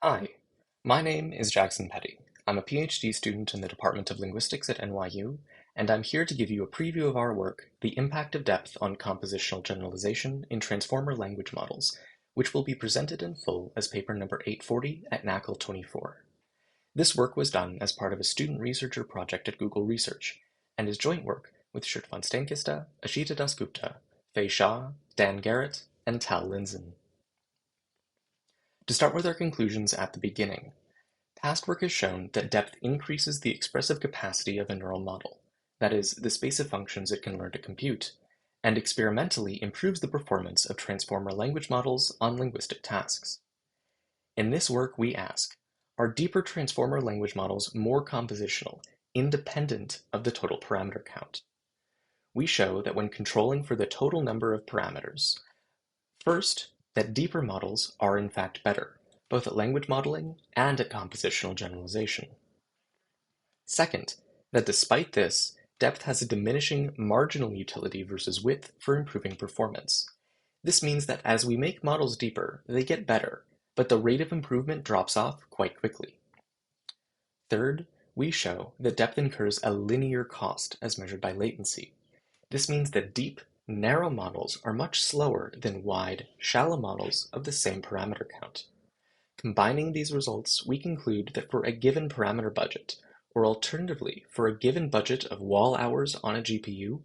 Hi, my name is Jackson Petty. I'm a PhD student in the Department of Linguistics at NYU, and I'm here to give you a preview of our work, The Impact of Depth on Compositional Generalization in Transformer Language Models, which will be presented in full as paper number 840 at NAACL 24. This work was done as part of a student researcher project at Google Research, and is joint work with Shrutvan Stankista, Ashita Dasgupta, Fei Shah, Dan Garrett, and Tal Linzen. To start with our conclusions at the beginning, past work has shown that depth increases the expressive capacity of a neural model, that is, the space of functions it can learn to compute, and experimentally improves the performance of transformer language models on linguistic tasks. In this work, we ask, are deeper transformer language models more compositional, independent of the total parameter count? We show that when controlling for the total number of parameters, first, that deeper models are in fact better, both at language modeling and at compositional generalization. Second, that despite this, depth has a diminishing marginal utility versus width for improving performance. This means that as we make models deeper, they get better, but the rate of improvement drops off quite quickly. Third, we show that depth incurs a linear cost as measured by latency. This means that deep, narrow models are much slower than wide, shallow models of the same parameter count. Combining these results, we conclude that for a given parameter budget, or alternatively for a given budget of wall hours on a GPU,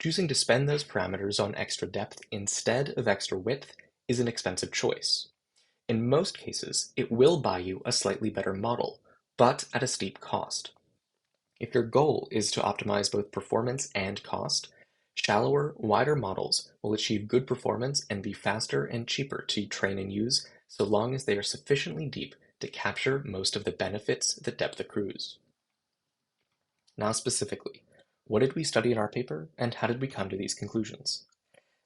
choosing to spend those parameters on extra depth instead of extra width is an expensive choice. In most cases, it will buy you a slightly better model, but at a steep cost. If your goal is to optimize both performance and cost, shallower, wider models will achieve good performance and be faster and cheaper to train and use so long as they are sufficiently deep to capture most of the benefits that depth accrues. Now specifically, what did we study in our paper and how did we come to these conclusions?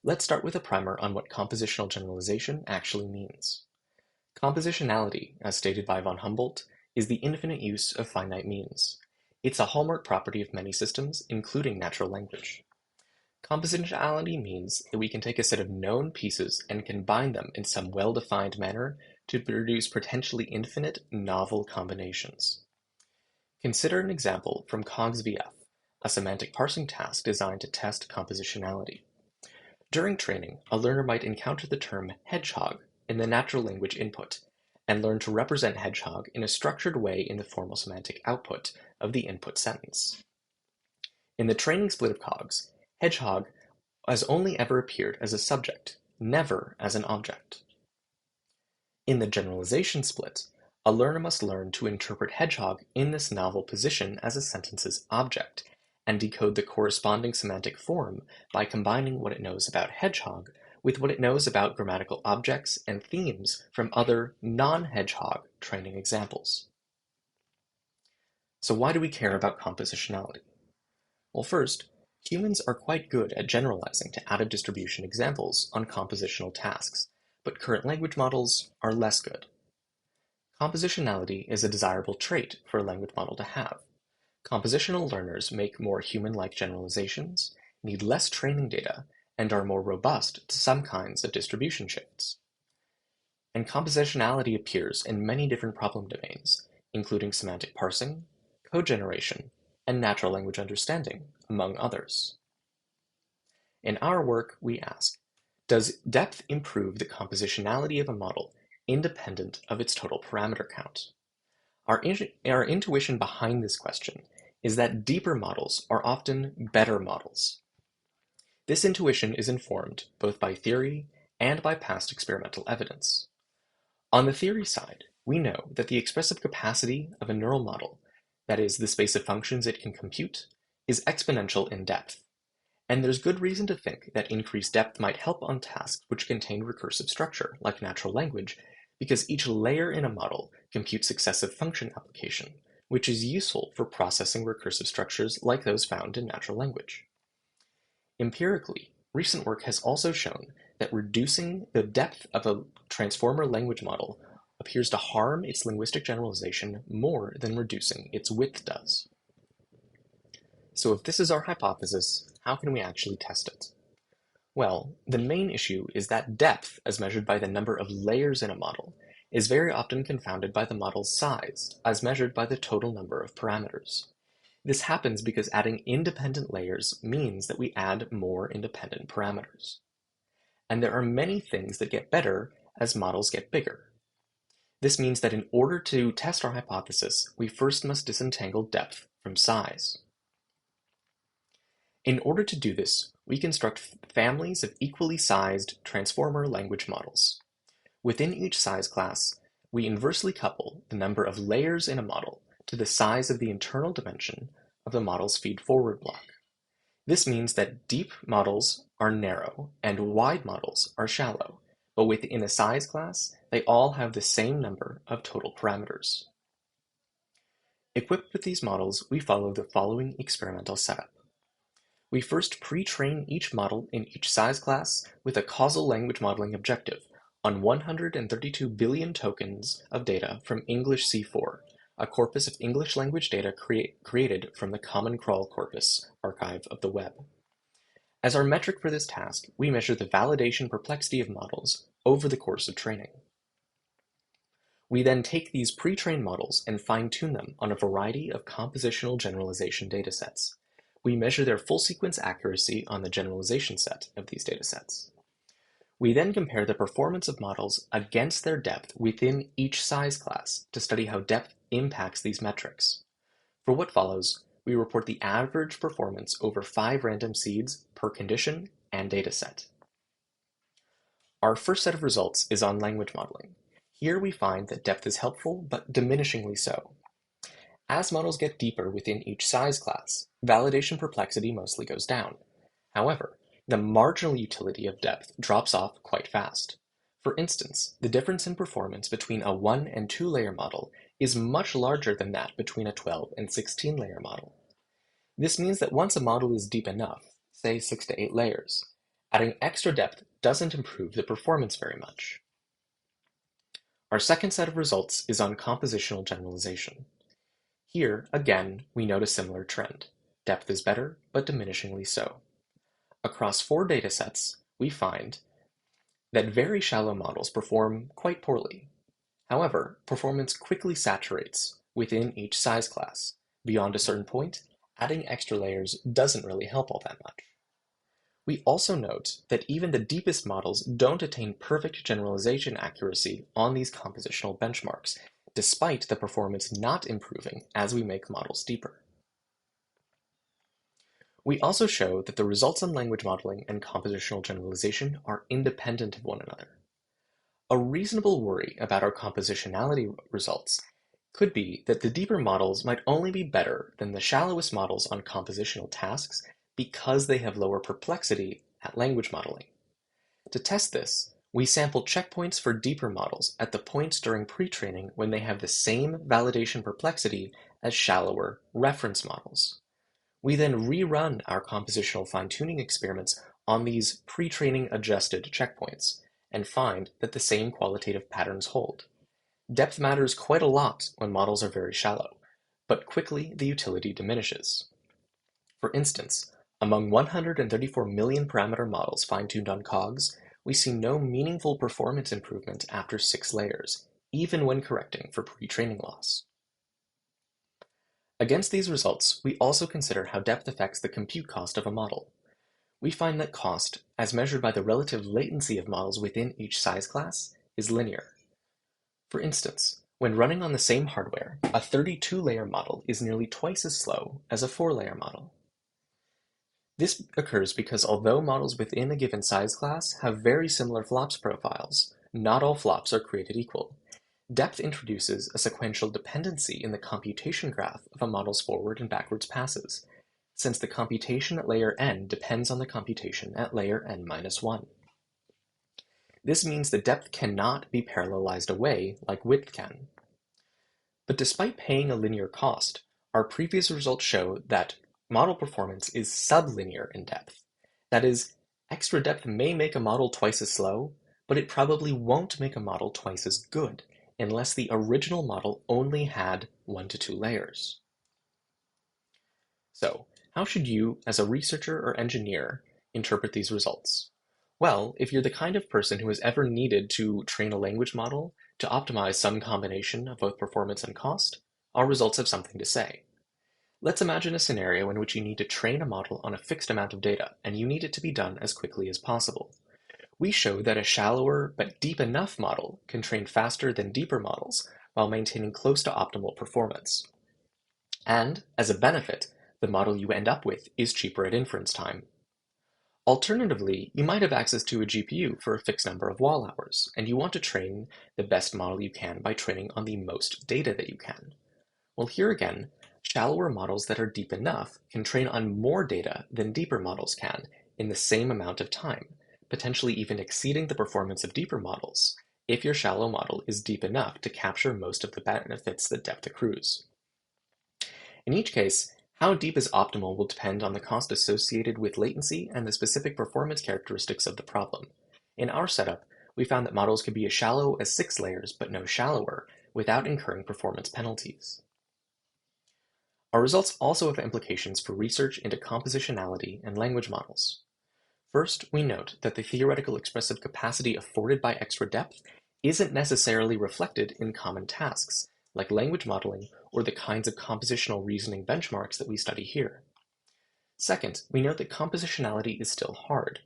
Let's start with a primer on what compositional generalization actually means. Compositionality, as stated by von Humboldt, is the infinite use of finite means. It's a hallmark property of many systems, including natural language. Compositionality means that we can take a set of known pieces and combine them in some well-defined manner to produce potentially infinite, novel combinations. Consider an example from COGS-VF, a semantic parsing task designed to test compositionality. During training, a learner might encounter the term hedgehog in the natural language input and learn to represent hedgehog in a structured way in the formal semantic output of the input sentence. In the training split of COGS, hedgehog has only ever appeared as a subject, never as an object. In the generalization split, a learner must learn to interpret hedgehog in this novel position as a sentence's object, and decode the corresponding semantic form by combining what it knows about hedgehog with what it knows about grammatical objects and themes from other non-hedgehog training examples. So why do we care about compositionality? Well, first, humans are quite good at generalizing to out-of-distribution examples on compositional tasks, but current language models are less good. Compositionality is a desirable trait for a language model to have. Compositional learners make more human-like generalizations, need less training data, and are more robust to some kinds of distribution shifts. And compositionality appears in many different problem domains, including semantic parsing, code generation, and natural language understanding, among others. In our work, we ask, does depth improve the compositionality of a model independent of its total parameter count? Our intuition behind this question is that deeper models are often better models. This intuition is informed both by theory and by past experimental evidence. On the theory side, we know that the expressive capacity of a neural model, that is, the space of functions it can compute, is exponential in depth. And there's good reason to think that increased depth might help on tasks which contain recursive structure, like natural language, because each layer in a model computes successive function application, which is useful for processing recursive structures like those found in natural language. Empirically, recent work has also shown that reducing the depth of a transformer language model appears to harm its linguistic generalization more than reducing its width does. So if this is our hypothesis, how can we actually test it? Well, the main issue is that depth, as measured by the number of layers in a model, is very often confounded by the model's size, as measured by the total number of parameters. This happens because adding independent layers means that we add more independent parameters. And there are many things that get better as models get bigger. This means that in order to test our hypothesis, we first must disentangle depth from size. In order to do this, we construct families of equally sized transformer language models. Within each size class, we inversely couple the number of layers in a model to the size of the internal dimension of the model's feed-forward block. This means that deep models are narrow and wide models are shallow, but within a size class, they all have the same number of total parameters. Equipped with these models, we follow the following experimental setup. We first pre-train each model in each size class with a causal language modeling objective on 132 billion tokens of data from English C4, a corpus of English language data created from the Common Crawl Corpus archive of the web. As our metric for this task, we measure the validation perplexity of models over the course of training. We then take these pre-trained models and fine-tune them on a variety of compositional generalization datasets. We measure their full sequence accuracy on the generalization set of these datasets. We then compare the performance of models against their depth within each size class to study how depth impacts these metrics. For what follows, we report the average performance over 5 random seeds per condition and dataset. Our first set of results is on language modeling. Here we find that depth is helpful, but diminishingly so. As models get deeper within each size class, validation perplexity mostly goes down. However, the marginal utility of depth drops off quite fast. For instance, the difference in performance between a 1 and 2 layer model is much larger than that between a 12 and 16 layer model. This means that once a model is deep enough, say 6 to 8 layers, adding extra depth doesn't improve the performance very much. Our second set of results is on compositional generalization. Here, again, we note a similar trend. Depth is better, but diminishingly so. Across 4 datasets, we find that very shallow models perform quite poorly. However, performance quickly saturates within each size class. Beyond a certain point, adding extra layers doesn't really help all that much. We also note that even the deepest models don't attain perfect generalization accuracy on these compositional benchmarks, despite the performance not improving as we make models deeper. We also show that the results on language modeling and compositional generalization are independent of one another. A reasonable worry about our compositionality results could be that the deeper models might only be better than the shallowest models on compositional tasks because they have lower perplexity at language modeling. To test this, we sample checkpoints for deeper models at the points during pre-training when they have the same validation perplexity as shallower reference models. We then rerun our compositional fine-tuning experiments on these pre-training adjusted checkpoints and find that the same qualitative patterns hold. Depth matters quite a lot when models are very shallow, but quickly the utility diminishes. For instance, among 134 million parameter models fine-tuned on COGS, we see no meaningful performance improvement after 6 layers, even when correcting for pre-training loss. Against these results, we also consider how depth affects the compute cost of a model. We find that cost, as measured by the relative latency of models within each size class, is linear. For instance, when running on the same hardware, a 32-layer model is nearly twice as slow as a 4-layer model. This occurs because although models within a given size class have very similar flops profiles, not all flops are created equal. Depth introduces a sequential dependency in the computation graph of a model's forward and backwards passes, since the computation at layer n depends on the computation at layer n-1. This means that depth cannot be parallelized away like width can. But despite paying a linear cost, our previous results show that model performance is sublinear in depth. That is, extra depth may make a model twice as slow, but it probably won't make a model twice as good, unless the original model only had 1 to 2 layers. So, how should you, as a researcher or engineer, interpret these results? Well, if you're the kind of person who has ever needed to train a language model to optimize some combination of both performance and cost, our results have something to say. Let's imagine a scenario in which you need to train a model on a fixed amount of data, and you need it to be done as quickly as possible. We show that a shallower but deep enough model can train faster than deeper models while maintaining close to optimal performance. And, as a benefit, the model you end up with is cheaper at inference time. Alternatively, you might have access to a GPU for a fixed number of wall hours, and you want to train the best model you can by training on the most data that you can. Well, here again, shallower models that are deep enough can train on more data than deeper models can in the same amount of time, potentially even exceeding the performance of deeper models, if your shallow model is deep enough to capture most of the benefits that depth accrues. In each case, how deep is optimal will depend on the cost associated with latency and the specific performance characteristics of the problem. In our setup, we found that models could be as shallow as 6 layers but no shallower without incurring performance penalties. Our results also have implications for research into compositionality and language models. First, we note that the theoretical expressive capacity afforded by extra depth isn't necessarily reflected in common tasks, like language modeling or the kinds of compositional reasoning benchmarks that we study here. Second, we note that compositionality is still hard.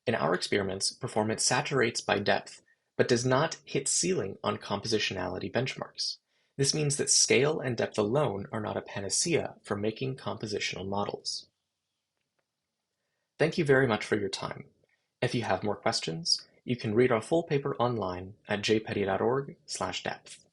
In our experiments, performance saturates by depth, but does not hit ceiling on compositionality benchmarks. This means that scale and depth alone are not a panacea for making compositional models. Thank you very much for your time. If you have more questions, you can read our full paper online at jpetty.org/depth.